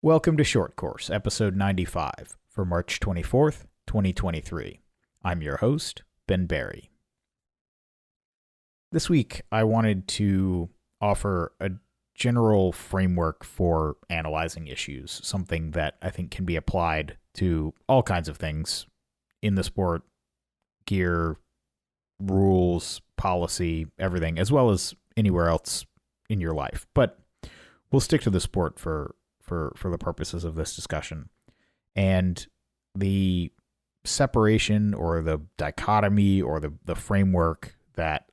Welcome to Short Course, episode 95, for March 24th, 2023. I'm your host, Ben Barry. This week, I wanted to offer a general framework for analyzing issues, something that I think can be applied to all kinds of things in the sport, gear, rules, policy, everything, as well as anywhere else in your life. But we'll stick to the sport for the purposes of this discussion. And the separation or the dichotomy or the framework that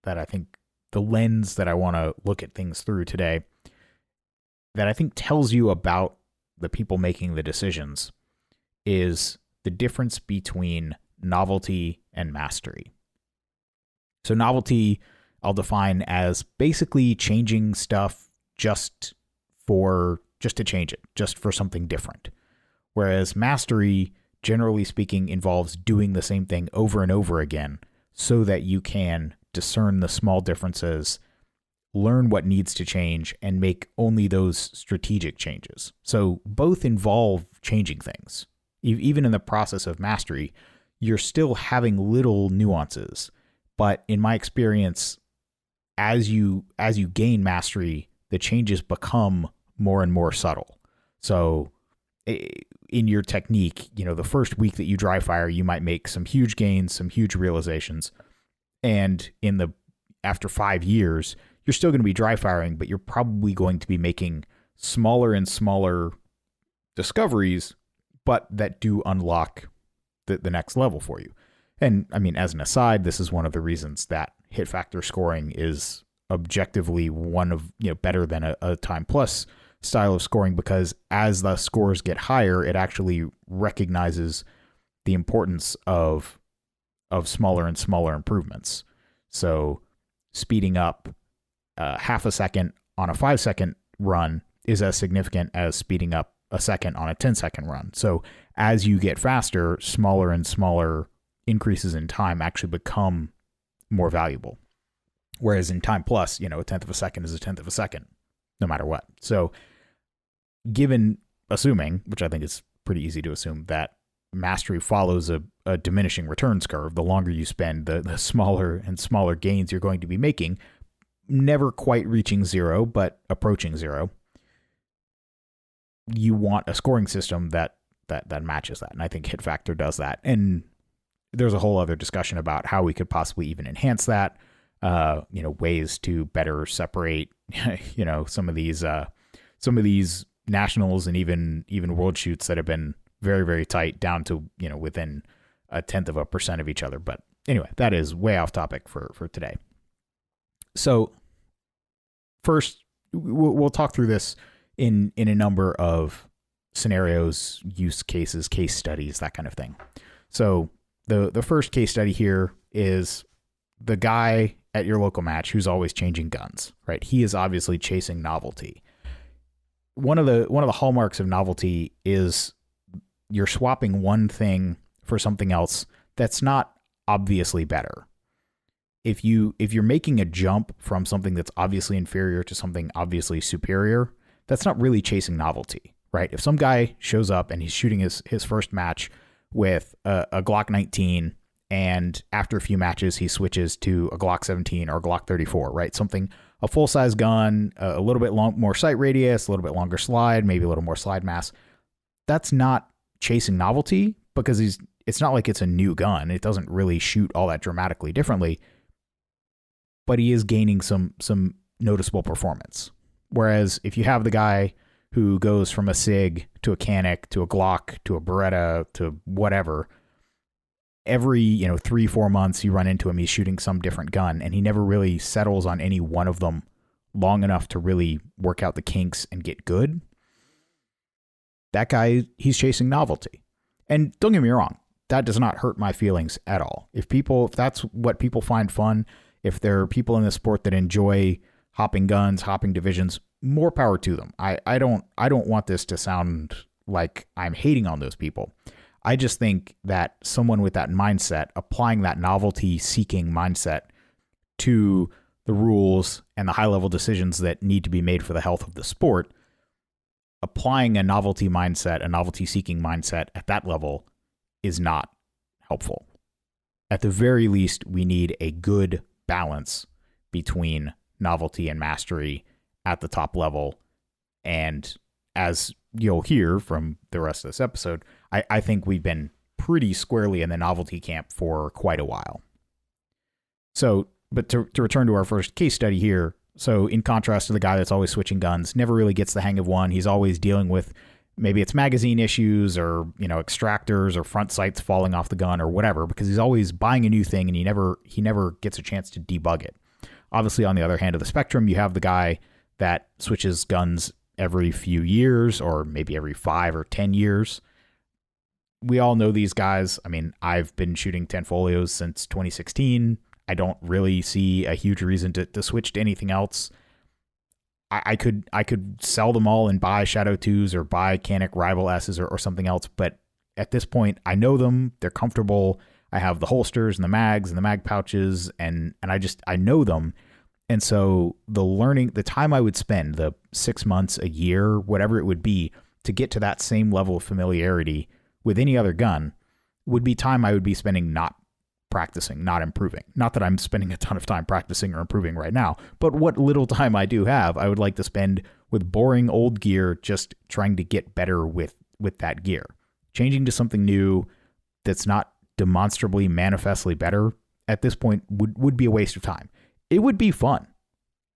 I think the lens that I want to look at things through today that I think tells you about the people making the decisions is the difference between novelty and mastery. So novelty I'll define as basically changing stuff just to change it, just for something different. Whereas mastery, generally speaking, involves doing the same thing over and over again so that you can discern the small differences, learn what needs to change, and make only those strategic changes. So both involve changing things. Even in the process of mastery, you're still having little nuances. But in my experience, as you gain mastery, the changes become more and more subtle. So in your technique, the first week that you dry fire, you might make some huge gains, some huge realizations. And after 5 years, you're still going to be dry firing, but you're probably going to be making smaller and smaller discoveries, but that do unlock the next level for you. And I mean, as an aside, this is one of the reasons that hit factor scoring is objectively one of, better than a time plus style of scoring, because as the scores get higher, it actually recognizes the importance of smaller and smaller improvements. So speeding up half a second on a 5-second run is as significant as speeding up a second on a 10-second run. So as you get faster, smaller and smaller increases in time actually become more valuable. Whereas in time plus, a tenth of a second is a tenth of a second, no matter what. So assuming, which I think is pretty easy to assume, that mastery follows a diminishing returns curve, the longer you spend, the smaller and smaller gains you're going to be making, never quite reaching zero, but approaching zero. You want a scoring system that matches that. And I think hit factor does that. And there's a whole other discussion about how we could possibly even enhance that. Ways to better separate, some of these nationals and even world shoots that have been very, very tight down to, within 0.1% of each other. But anyway, that is way off topic for today. So first, we'll talk through this in a number of scenarios, use cases, case studies, that kind of thing. So the first case study here is the guy at your local match who's always changing guns, right? He is obviously chasing novelty. One of the hallmarks of novelty is you're swapping one thing for something else that's not obviously better. If you're making a jump from something that's obviously inferior to something obviously superior, that's not really chasing novelty, right? If some guy shows up and he's shooting his first match with a Glock 19, and after a few matches, he switches to a Glock 17 or a Glock 34, right? A full-size gun, a little bit more sight radius, a little bit longer slide, maybe a little more slide mass. That's not chasing novelty, because it's not like it's a new gun. It doesn't really shoot all that dramatically differently, but he is gaining some noticeable performance. Whereas if you have the guy who goes from a SIG to a Canic to a Glock to a Beretta to whatever, every 3-4 months you run into him, he's shooting some different gun, and he never really settles on any one of them long enough to really work out the kinks and get good. That guy, he's chasing novelty. And don't get me wrong, that does not hurt my feelings at all. If that's what people find fun, if there are people in the sport that enjoy hopping guns, hopping divisions, more power to them. I don't want this to sound like I'm hating on those people. I just think that someone with that mindset, applying that novelty-seeking mindset to the rules and the high-level decisions that need to be made for the health of the sport, applying a novelty mindset, a novelty seeking mindset at that level is not helpful. At the very least, we need a good balance between novelty and mastery at the top level. And as you'll hear from the rest of this episode, I think we've been pretty squarely in the novelty camp for quite a while. So, but to return to our first case study here, so in contrast to the guy that's always switching guns, never really gets the hang of one, he's always dealing with maybe it's magazine issues or, extractors or front sights falling off the gun or whatever, because he's always buying a new thing and he never gets a chance to debug it. Obviously, on the other hand of the spectrum, you have the guy that switches guns every few years or maybe every 5 or 10 years. We all know these guys. I mean, I've been shooting 10 folios since 2016. I don't really see a huge reason to switch to anything else. I could sell them all and buy Shadow 2s or buy Canic Rival S's or something else, but at this point, I know them. They're comfortable. I have the holsters and the mags and the mag pouches, and I know them. And so the time I would spend, the 6 months, a year, whatever it would be, to get to that same level of familiarity with any other gun would be time I would be spending not practicing, not improving. Not that I'm spending a ton of time practicing or improving right now, but what little time I do have, I would like to spend with boring old gear, just trying to get better with that gear. Changing to something new that's not demonstrably, manifestly better at this point would be a waste of time. It would be fun,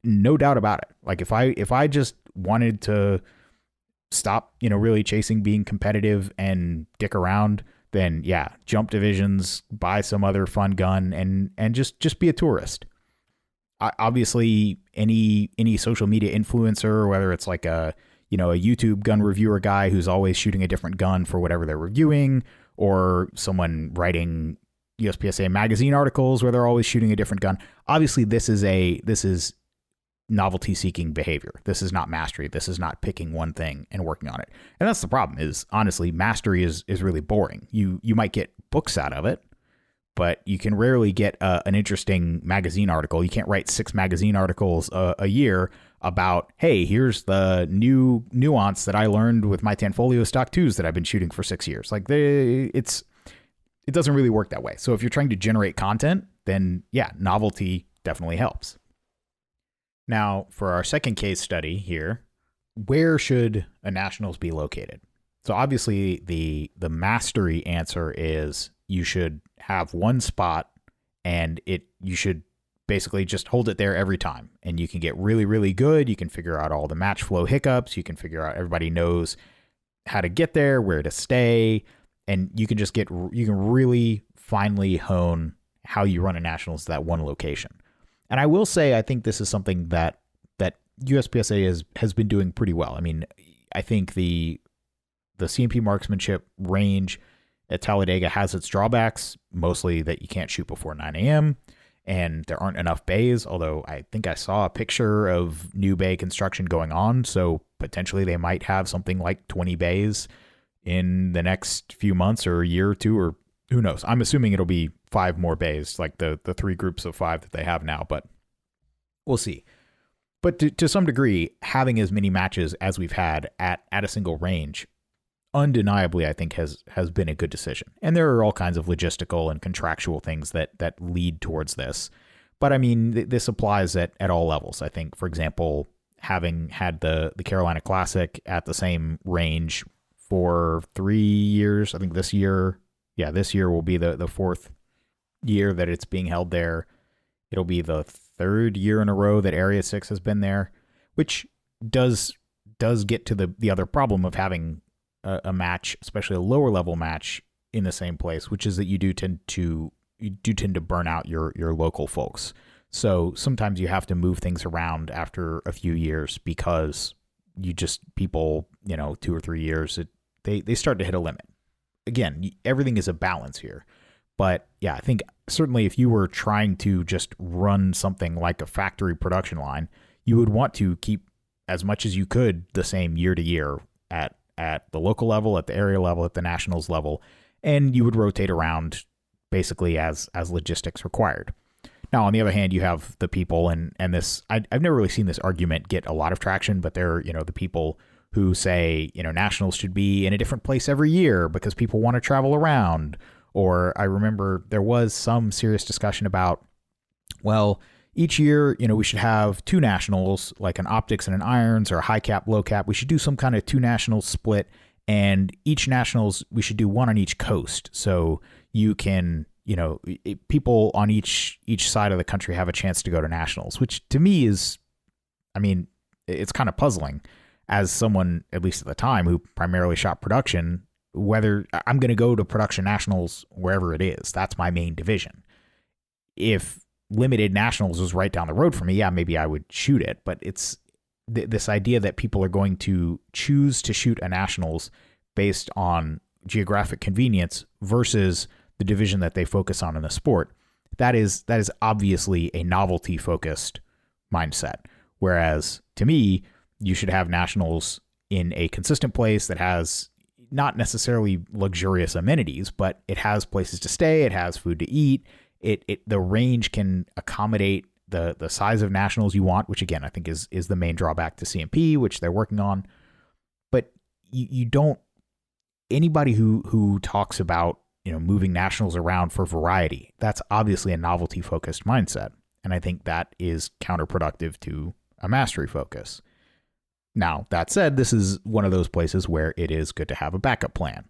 no doubt about it. Like if I just wanted to stop, really chasing being competitive and dick around, then yeah, jump divisions, buy some other fun gun, and just be a tourist. Obviously, any social media influencer, whether it's like a YouTube gun reviewer guy who's always shooting a different gun for whatever they're reviewing, or someone writing USPSA magazine articles where they're always shooting a different gun. Obviously, this is novelty-seeking behavior. This is not mastery. This is not picking one thing and working on it. And that's the problem is, honestly, mastery is really boring. You might get books out of it, but you can rarely get an interesting magazine article. You can't write 6 magazine articles a year about, hey, here's the new nuance that I learned with my Tanfolio Stock 2s that I've been shooting for 6 years. Like, it doesn't really work that way. So if you're trying to generate content, then yeah, novelty definitely helps. Now, for our second case study here, where should a nationals be located? So obviously the mastery answer is you should have one spot and you should basically just hold it there every time. And you can get really, really good. You can figure out all the match flow hiccups. You can figure out everybody knows how to get there, where to stay. And you can really finely hone how you run a nationals to that one location. And I will say, I think this is something that USPSA has been doing pretty well. I mean, I think the CMP marksmanship range at Talladega has its drawbacks, mostly that you can't shoot before 9 a.m. and there aren't enough bays, although I think I saw a picture of new bay construction going on, so potentially they might have something like 20 bays in the next few months or a year or two, or who knows. I'm assuming it'll be 5 more bays, like the 3 groups of 5 that they have now, but we'll see. But to some degree, having as many matches as we've had at a single range, undeniably, I think has been a good decision. And there are all kinds of logistical and contractual things that lead towards this. But I mean, this applies at all levels. I think, for example, having had the Carolina Classic at the same range for 3 years, I think this year will be the 4th year that it's being held there. It'll be the 3rd year in a row that Area 6 has been there, which does get to the other problem of having a match, especially a lower level match, in the same place, which is that you do tend to burn out your local folks. So sometimes you have to move things around after a few years because people, 2 or 3 years, they start to hit a limit. Again, everything is a balance here. But yeah, I think certainly if you were trying to just run something like a factory production line, you would want to keep as much as you could the same year to year at the local level, at the area level, at the nationals level, and you would rotate around basically as logistics required. Now, on the other hand, you have the people, and this, I've never really seen this argument get a lot of traction, but they're, the people who say, nationals should be in a different place every year because people want to travel around. Or I remember there was some serious discussion about, well, each year, we should have two nationals, like an optics and an irons, or a high cap, low cap. We should do some kind of two nationals split, and each nationals, we should do one on each coast. So you can, people on each side of the country have a chance to go to nationals, which to me is, it's kind of puzzling as someone, at least at the time, who primarily shot production, whether I'm going to go to production nationals wherever it is. That's my main division. If limited nationals was right down the road for me, yeah, maybe I would shoot it. But it's this idea that people are going to choose to shoot a nationals based on geographic convenience versus the division that they focus on in the sport. That is obviously a novelty-focused mindset. Whereas to me, you should have nationals in a consistent place that has not necessarily luxurious amenities, but it has places to stay, it has food to eat. The range can accommodate the size of nationals you want, which again I think is the main drawback to CMP, which they're working on. But you don't, anybody who talks about moving nationals around for variety, that's obviously a novelty focused mindset, and I think that is counterproductive to a mastery focus. Now, that said, this is one of those places where it is good to have a backup plan.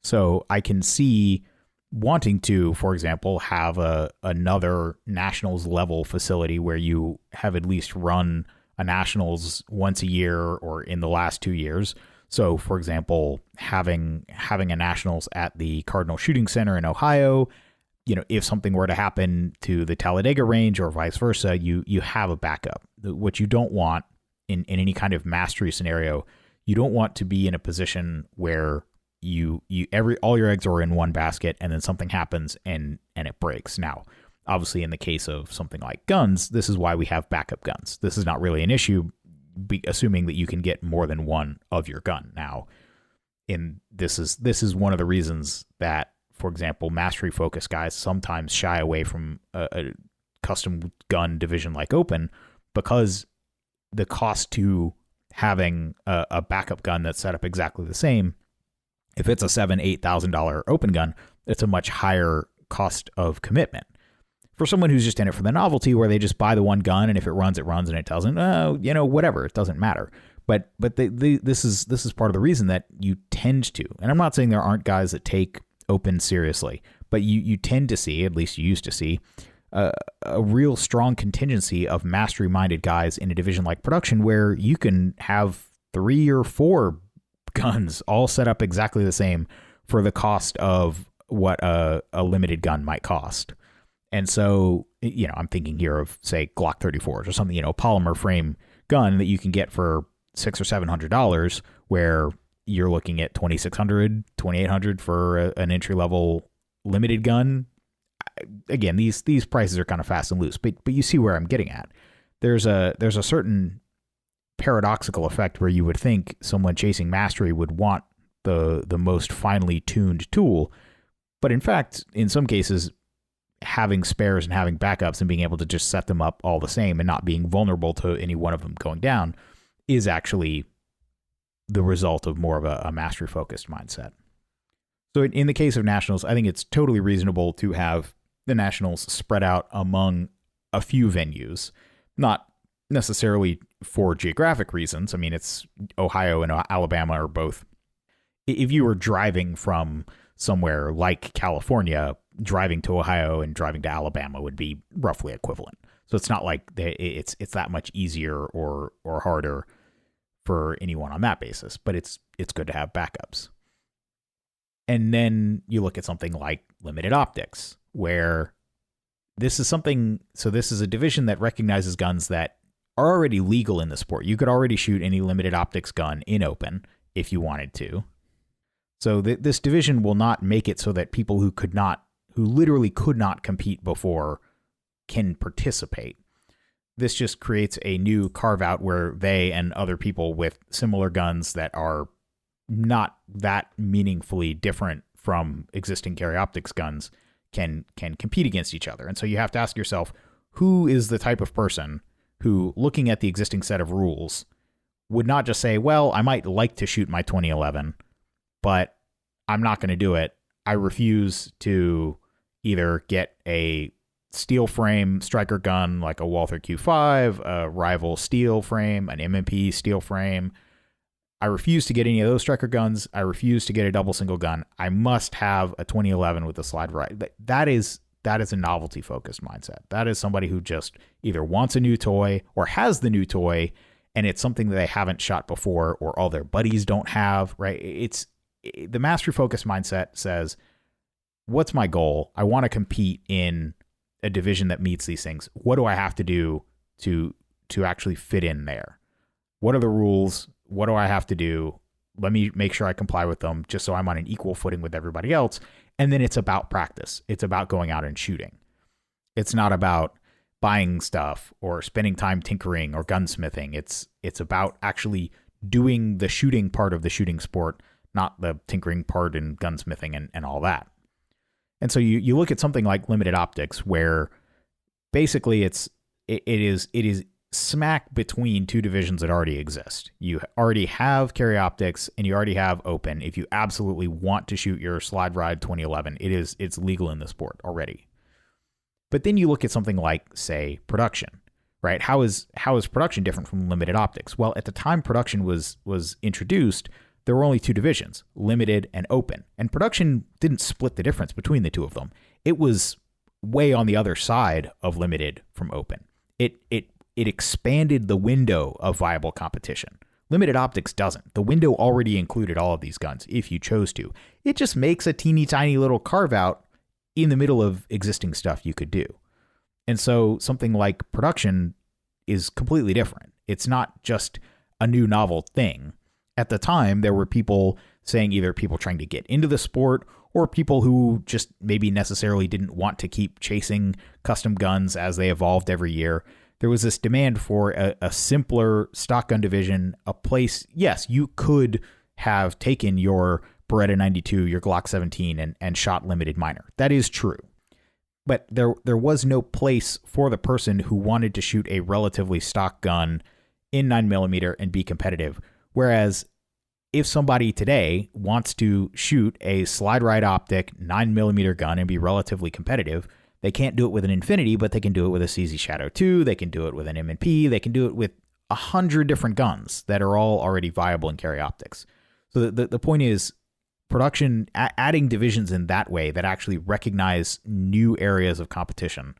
So I can see wanting to, for example, have another nationals level facility where you have at least run a nationals once a year or in the last 2 years. So, for example, having a nationals at the Cardinal Shooting Center in Ohio, if something were to happen to the Talladega range or vice versa, you have a backup. What you don't want in any kind of mastery scenario, you don't want to be in a position where all your eggs are in one basket and then something happens and it breaks. Now, obviously in the case of something like guns, this is why we have backup guns. This is not really an issue, assuming that you can get more than one of your gun. Now, this is one of the reasons that, for example, mastery focused guys sometimes shy away from a custom gun division like open, because the cost to having a backup gun that's set up exactly the same, if it's a $7,000-$8,000 open gun, it's a much higher cost of commitment. For someone who's just in it for the novelty, where they just buy the one gun, and if it runs, and it doesn't, whatever, it doesn't matter. But this is part of the reason that you tend to, and I'm not saying there aren't guys that take open seriously, but you tend to see, at least you used to see, a real strong contingency of mastery-minded guys in a division like production, where you can have 3 or 4 guns all set up exactly the same for the cost of what a limited gun might cost. And so, I'm thinking here of, say, Glock 34s or something, a polymer frame gun that you can get for $600 or $700, where you're looking at $2,600, $2,800 for an entry-level limited gun. Again, these prices are kind of fast and loose, but you see where I'm getting at. There's a certain paradoxical effect where you would think someone chasing mastery would want the most finely tuned tool, but in fact, in some cases, having spares and having backups and being able to just set them up all the same and not being vulnerable to any one of them going down is actually the result of more of a mastery focused mindset. So in the case of nationals, I think it's totally reasonable to have the nationals spread out among a few venues, not necessarily for geographic reasons. I mean, it's Ohio and Alabama are both. If you were driving from somewhere like California, driving to Ohio and driving to Alabama would be roughly equivalent. So it's not like it's that much easier or harder for anyone on that basis, but it's good to have backups. And then you look at something like limited optics, where this is a division that recognizes guns that are already legal in the sport. You could already shoot any limited optics gun in open if you wanted to. So this division will not make it so that people who literally could not compete before can participate. This just creates a new carve out where they and other people with similar guns that are not that meaningfully different from existing carry optics guns can compete against each other. And so you have to ask yourself, who is the type of person who, looking at the existing set of rules, would not just say, well, I might like to shoot my 2011, but I'm not going to do it. I refuse to either get a steel frame striker gun like a Walther Q5, a rival steel frame, an M&P steel frame. I refuse to get any of those striker guns. I refuse to get a double single gun. I must have a 2011 with a slide right. That is a novelty focused mindset. That is somebody who just either wants a new toy or has the new toy, and it's something that they haven't shot before or all their buddies don't have, right? It's the mastery focused mindset says, what's my goal? I want to compete in a division that meets these things. What do I have to do to actually fit in there? What are the rules? What do I have to do? Let me make sure I comply with them just so I'm on an equal footing with everybody else. And then it's about practice. It's about going out and shooting. It's not about buying stuff or spending time tinkering or gunsmithing. It's about actually doing the shooting part of the shooting sport, not the tinkering part and gunsmithing and all that. And so you look at something like limited optics, where basically it is smack between two divisions that already exist. You already have carry optics and you already have open. If you absolutely want to shoot your slide ride 2011, it's legal in the sport already. But then you look at something like, say, production, right? How is production different from limited optics? Well, at the time production was introduced, there were only two divisions, limited and open. And production didn't split the difference between the two of them. It was way on the other side of limited from open. It expanded the window of viable competition. Limited optics doesn't. The window already included all of these guns if you chose to. It just makes a teeny tiny little carve out in the middle of existing stuff you could do. And so something like production is completely different. It's not just a new novel thing. At the time, there were people saying, either people trying to get into the sport or people who just maybe necessarily didn't want to keep chasing custom guns as they evolved every year. There was this demand for a simpler stock gun division, a place, yes, you could have taken your Beretta 92, your Glock 17, and shot limited minor. That is true. But there was no place for the person who wanted to shoot a relatively stock gun in 9mm and be competitive. Whereas if somebody today wants to shoot a slide right optic 9mm gun and be relatively competitive, they can't do it with an Infinity, but they can do it with a CZ Shadow 2. They can do it with an M&P. They can do it with 100 different guns that are all already viable in carry optics. So the point is, production, adding divisions in that way that actually recognize new areas of competition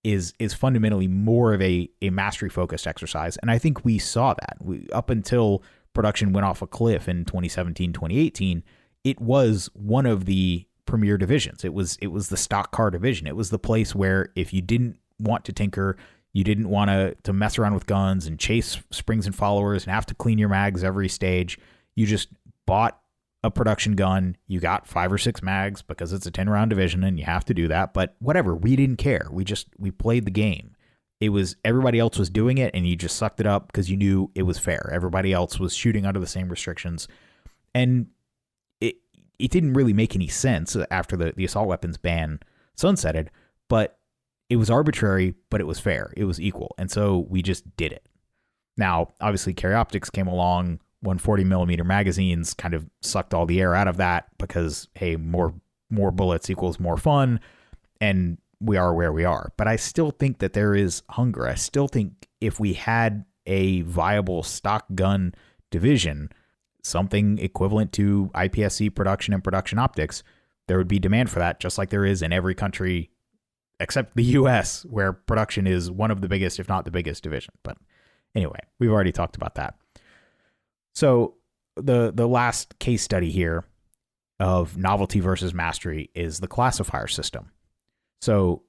is fundamentally more of a mastery-focused exercise. And I think we saw that. Up until production went off a cliff in 2017, 2018, it was one of the premier divisions. It was the stock car division. It was the place where if you didn't want to tinker, you didn't want to mess around with guns and chase springs and followers and have to clean your mags every stage, you just bought a production gun. You got 5 or 6 mags because it's a 10-round division and you have to do that. But whatever, we didn't care. We played the game. It was everybody else was doing it and you just sucked it up because you knew it was fair. Everybody else was shooting under the same restrictions. And it didn't really make any sense after the assault weapons ban sunsetted, but it was arbitrary, but it was fair. It was equal. And so we just did it. Now, obviously, carry optics came along. 140mm magazines kind of sucked all the air out of that because, hey, more bullets equals more fun. And we are where we are. But I still think that there is hunger. I still think if we had a viable stock gun division, something equivalent to IPSC production and production optics, there would be demand for that, just like there is in every country except the US, where production is one of the biggest, if not the biggest division. But anyway, we've already talked about that. So the last case study here of novelty versus mastery is the classifier system. So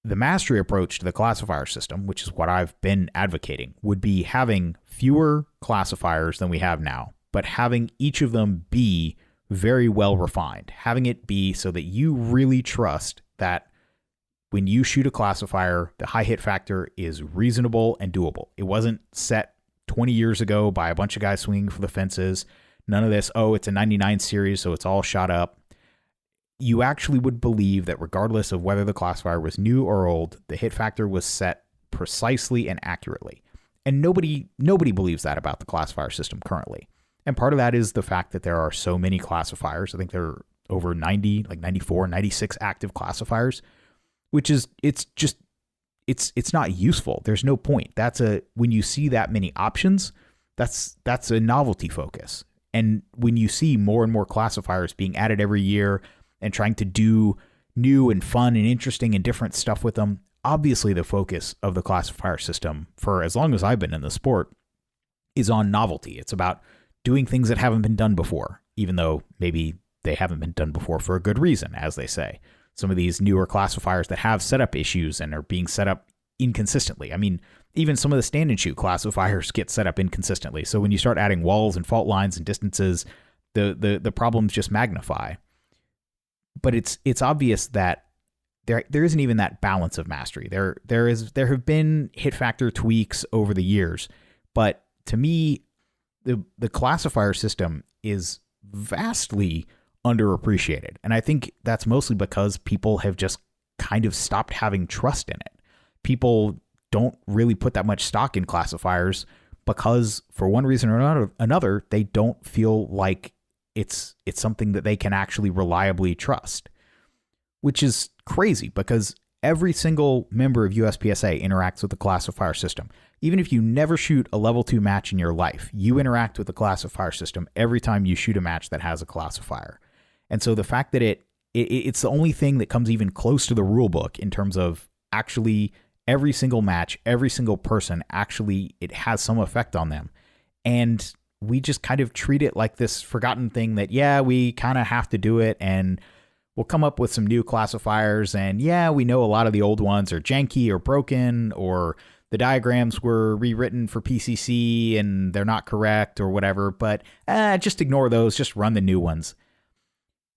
the mastery approach to the classifier system, which is what I've been advocating, would be having fewer classifiers than we have now, but having each of them be very well refined, having it be so that you really trust that when you shoot a classifier, the high hit factor is reasonable and doable. It wasn't set 20 years ago by a bunch of guys swinging for the fences. None of this, oh, it's a 99 series, so it's all shot up. You actually would believe that regardless of whether the classifier was new or old, the hit factor was set precisely and accurately. And nobody believes that about the classifier system currently. And part of that is the fact that there are so many classifiers. I think there are over 90, like 94, 96 active classifiers, which is, it's not useful. There's no point. When you see that many options, that's a novelty focus. And when you see more and more classifiers being added every year and trying to do new and fun and interesting and different stuff with them, obviously the focus of the classifier system, for as long as I've been in the sport, is on novelty. It's about doing things that haven't been done before, even though maybe they haven't been done before for a good reason, as they say. Some of these newer classifiers that have setup issues and are being set up inconsistently. I mean, even some of the stand and shoot classifiers get set up inconsistently. So when you start adding walls and fault lines and distances, the problems just magnify. But it's obvious that there isn't even that balance of mastery. There have been hit factor tweaks over the years, but to me, the classifier system is vastly underappreciated. And I think that's mostly because people have just kind of stopped having trust in it. People don't really put that much stock in classifiers because for one reason or another, they don't feel like it's something that they can actually reliably trust, which is crazy because every single member of USPSA interacts with the classifier system. Even if you never shoot a level 2 match in your life, you interact with the classifier system every time you shoot a match that has a classifier. And so the fact that it's the only thing that comes even close to the rule book in terms of actually every single match, every single person, actually it has some effect on them. And we just kind of treat it like this forgotten thing that, yeah, we kind of have to do it and we'll come up with some new classifiers. And yeah, we know a lot of the old ones are janky or broken, or the diagrams were rewritten for PCC and they're not correct or whatever, but just ignore those, just run the new ones.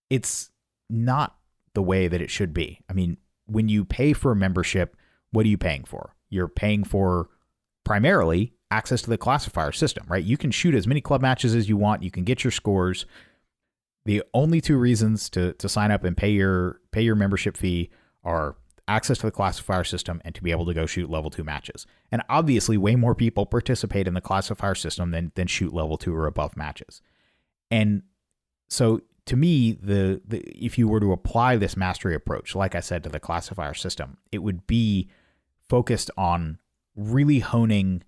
It's not the way that it should be. I mean, when you pay for a membership, what are you paying for? You're paying for primarily access to the classifier system, right? You can shoot as many club matches as you want. You can get your scores. The only two reasons to sign up and pay your membership fee are access to the classifier system and to be able to go shoot level 2 matches. And obviously way more people participate in the classifier system than shoot level 2 or above matches. And so to me, if you were to apply this mastery approach, like I said, to the classifier system, it would be focused on really honing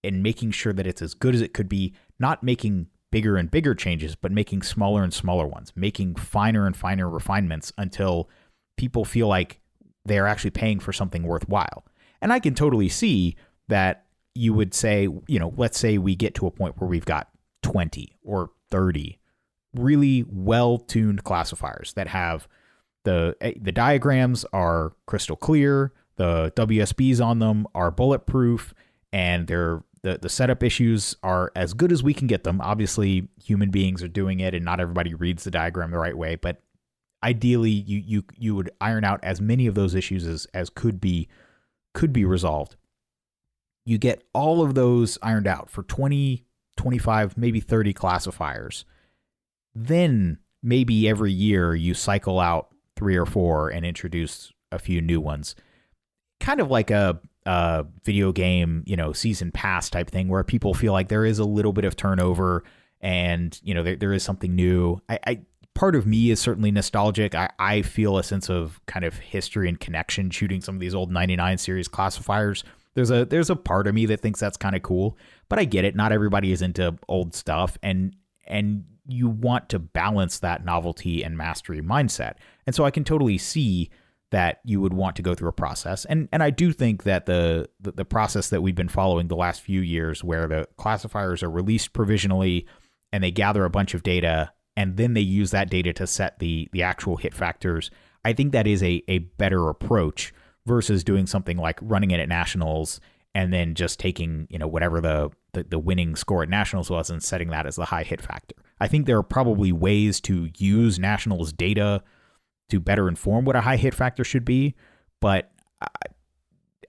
and making sure that it's as good as it could be, not making bigger and bigger changes, but making smaller and smaller ones, making finer and finer refinements until people feel like they're actually paying for something worthwhile. And I can totally see that you would say, let's say we get to a point where we've got 20 or 30 really well-tuned classifiers that have the diagrams are crystal clear, the WSBs on them are bulletproof, and the setup issues are as good as we can get them. Obviously, human beings are doing it, and not everybody reads the diagram the right way, but ideally, you would iron out as many of those issues as could be resolved. You get all of those ironed out for 20, 25, maybe 30 classifiers. Then maybe every year you cycle out 3 or 4 and introduce a few new ones. Kind of like a video game, season pass type thing where people feel like there is a little bit of turnover and, there is something new. Part of me is certainly nostalgic. I feel a sense of kind of history and connection shooting some of these old 99 series classifiers. There's a part of me that thinks that's kind of cool, but I get it. Not everybody is into old stuff, and you want to balance that novelty and mastery mindset. And so I can totally see that you would want to go through a process. And I do think that the process that we've been following the last few years, where the classifiers are released provisionally and they gather a bunch of data and then they use that data to set the actual hit factors, I think that is a better approach versus doing something like running it at nationals and then just taking, whatever the winning score at nationals was and setting that as the high hit factor. I think there are probably ways to use nationals data to better inform what a high hit factor should be, but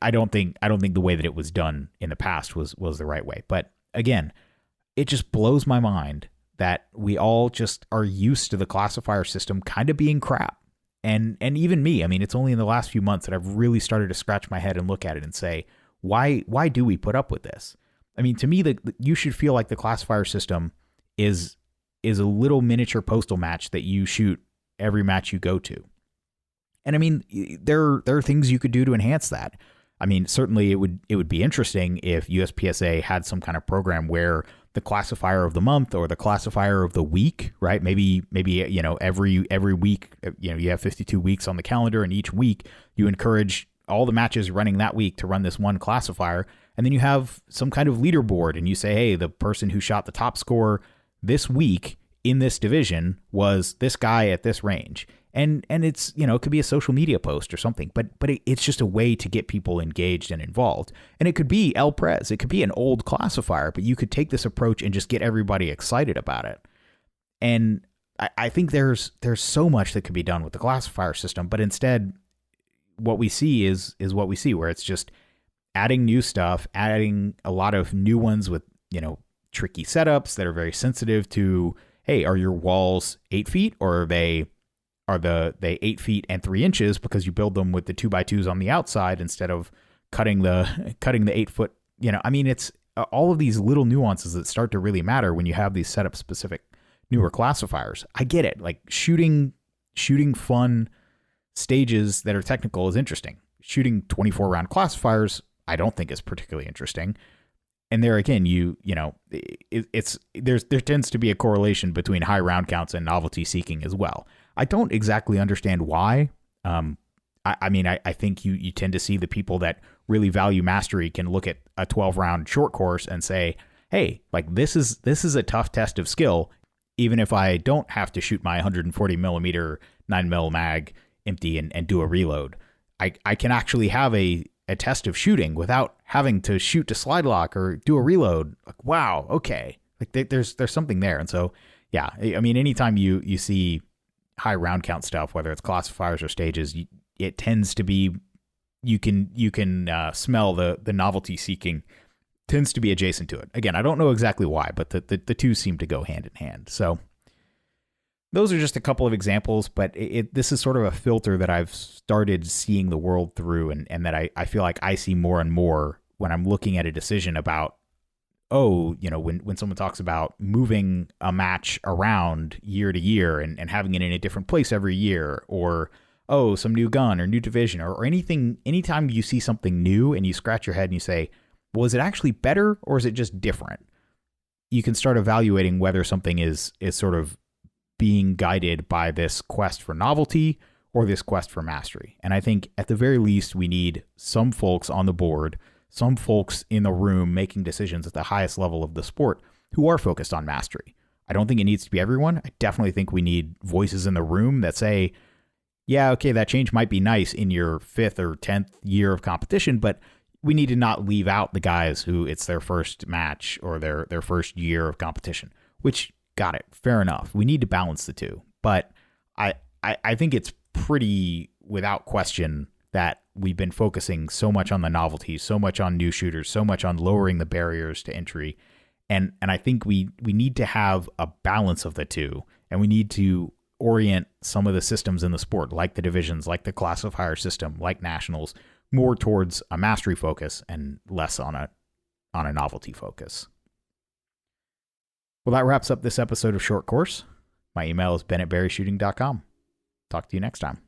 I don't think the way that it was done in the past was the right way. But again, it just blows my mind that we all just are used to the classifier system kind of being crap. And even me, I mean, it's only in the last few months that I've really started to scratch my head and look at it and say, why do we put up with this? I mean, to me, you should feel like the classifier system is a little miniature postal match that you shoot every match you go to. And I mean, there are things you could do to enhance that. I mean, certainly it would be interesting if USPSA had some kind of program where the classifier of the month or the classifier of the week, right? Maybe every week, you have 52 weeks on the calendar, and each week you encourage all the matches running that week to run this one classifier. And then you have some kind of leaderboard and you say, hey, the person who shot the top score this week in this division was this guy at this range. And it's, it could be a social media post or something, but it's just a way to get people engaged and involved. And it could be El Pres. It could be an old classifier, but you could take this approach and just get everybody excited about it. And I think there's so much that could be done with the classifier system, but instead what we see is what we see, where it's just adding new stuff, adding a lot of new ones with, tricky setups that are very sensitive to, hey, are your walls 8 feet or are they 8 feet and 3 inches because you build them with the 2x2s on the outside instead of cutting the 8 foot, I mean, it's all of these little nuances that start to really matter when you have these setup specific newer classifiers. I get it. Like shooting fun stages that are technical is interesting. Shooting 24 round classifiers, I don't think is particularly interesting. And there again, there tends to be a correlation between high round counts and novelty seeking as well. I don't exactly understand why. I think you tend to see the people that really value mastery can look at a 12 round short course and say, hey, like this is a tough test of skill. Even if I don't have to shoot my 140 millimeter 9mm mag empty and do a reload, I can actually have a test of shooting without having to shoot to slide lock or do a reload. Like, wow, okay. Like there's something there. And so, yeah, I mean, anytime you see high round count stuff, whether it's classifiers or stages, it tends to be, you can smell the novelty seeking tends to be adjacent to it. Again, I don't know exactly why, but the two seem to go hand in hand. So those are just a couple of examples, but this is sort of a filter that I've started seeing the world through, and that I feel like I see more and more when I'm looking at a decision about, when someone talks about moving a match around year to year and having it in a different place every year, or, some new gun or new division or anything, anytime you see something new and you scratch your head and you say, well, is it actually better or is it just different? You can start evaluating whether something is sort of being guided by this quest for novelty or this quest for mastery. And I think at the very least, we need some folks on the board, some folks in the room making decisions at the highest level of the sport who are focused on mastery. I don't think it needs to be everyone. I definitely think we need voices in the room that say, yeah, okay, that change might be nice in your 5th or 10th year of competition, but we need to not leave out the guys who it's their first match or their first year of competition, which, got it, fair enough. We need to balance the two. But I think it's pretty without question that we've been focusing so much on the novelty, so much on new shooters, so much on lowering the barriers to entry. And I think we need to have a balance of the two, and we need to orient some of the systems in the sport, like the divisions, like the classifier system, like nationals, more towards a mastery focus and less on a novelty focus. Well, that wraps up this episode of Short Course. My email is ben@berryshooting.com. Talk to you next time.